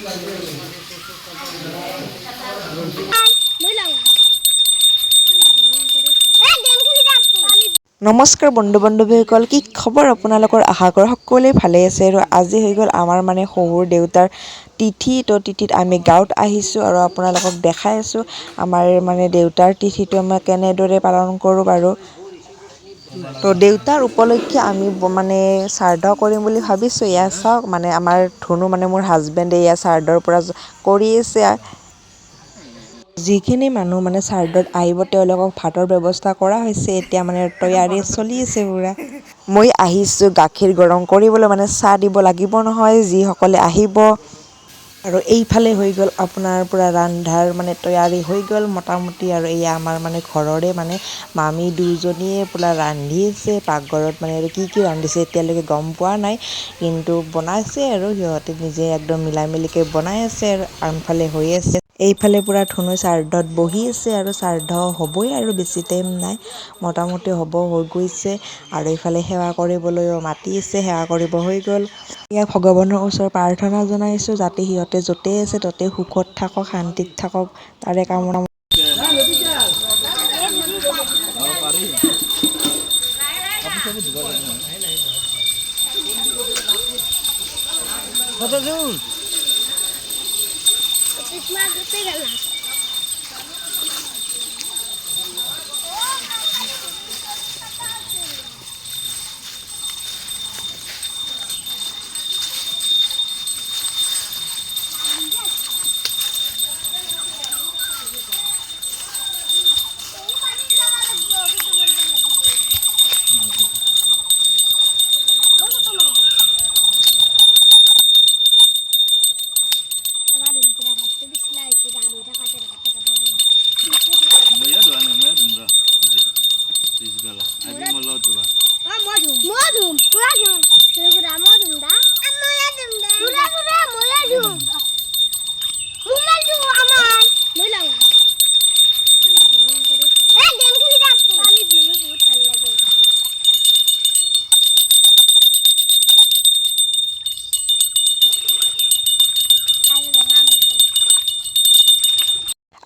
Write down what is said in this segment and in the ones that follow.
নমস্কাৰ বন্ধু বান্ধৱীসকল, কি খবৰ আপোনালোকৰ? আশা কৰোঁ সকলোৱে ভালে আছে। আৰু আজি হৈ গ'ল আমাৰ শহুৰ দেউতাৰ তিথি। তো তিথিত আমি গাঁৱত আহিছোঁ আৰু আপোনালোকক দেখাই আছোঁ আমাৰ দেউতাৰ তিথিটো আমি কেনেদৰে পালন কৰোঁ বাৰু। তো দেউতাৰ উপলক্ষে আমি শ্ৰাদ্ধ কৰিম বুলি ভাবিছোঁ। এয়া চাওক আমাৰ ধুনু মোৰ হাজবেণ্ডে এয়া শ্ৰাদ্ধৰ পৰা কৰি আছে। যিখিনি মানুহ শ্ৰাদ্ধত আহিব তেওঁলোকক ভাতৰ ব্যৱস্থা কৰা হৈছে। এতিয়া তৈয়াৰী চলি আছে পুৰা। মই আহিছোঁ গাখীৰ গৰম কৰিবলৈ, চাহ দিব লাগিব নহয় যিসকলে আহিব। আৰু এইফালে হৈ গ'ল আপোনাৰ পুৰা ৰান্ধাৰ তৈয়াৰী হৈ গ'ল মোটামুটি। আৰু এয়া আমাৰ ঘৰৰে মামী দুজনীয়ে পুৰা ৰান্ধি আছে পাকঘৰত। আৰু কি কি ৰান্ধিছে এতিয়ালৈকে গম পোৱা নাই, কিন্তু বনাইছে আৰু সিহঁতে নিজে একদম মিলাই মিলিকৈ বনাই আছে। আৰু আনফালে হৈ আছে এইফালে পুৰা ধুনু শ্ৰাদ্ধত বহি আছে। আৰু শ্ৰাদ্ধ হ'বই আৰু বেছি টাইম নাই, মোটামুটি হ'ব হৈ গৈছে। আৰু এইফালে সেৱা কৰিবলৈও মাতি আছে, সেৱা কৰিব হৈ গ'ল। এয়া ভগৱানৰ ওচৰত প্ৰাৰ্থনা জনাইছোঁ যাতে সিহঁতে য'তেই আছে ত'তেই সুখত থাকক, শান্তিত থাকক, তাৰে কামনা।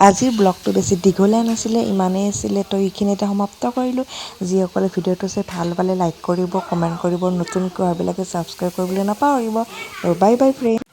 আজিৰ ব্লগটো বেছি দীঘলীয়া নাছিলে, ইমানেই আছিলে। তো এইখিনিতে সমাপ্ত কৰিলোঁ। যিসকলে ভিডিঅ'টো চাই ভাল পালে লাইক কৰিব, কমেণ্ট কৰিব, নতুনকৈ অহাবিলাকে ছাবস্ক্ৰাইব কৰিবলৈ নাপাহৰিব। আৰু বাই বাই ফ্ৰেণ্ড।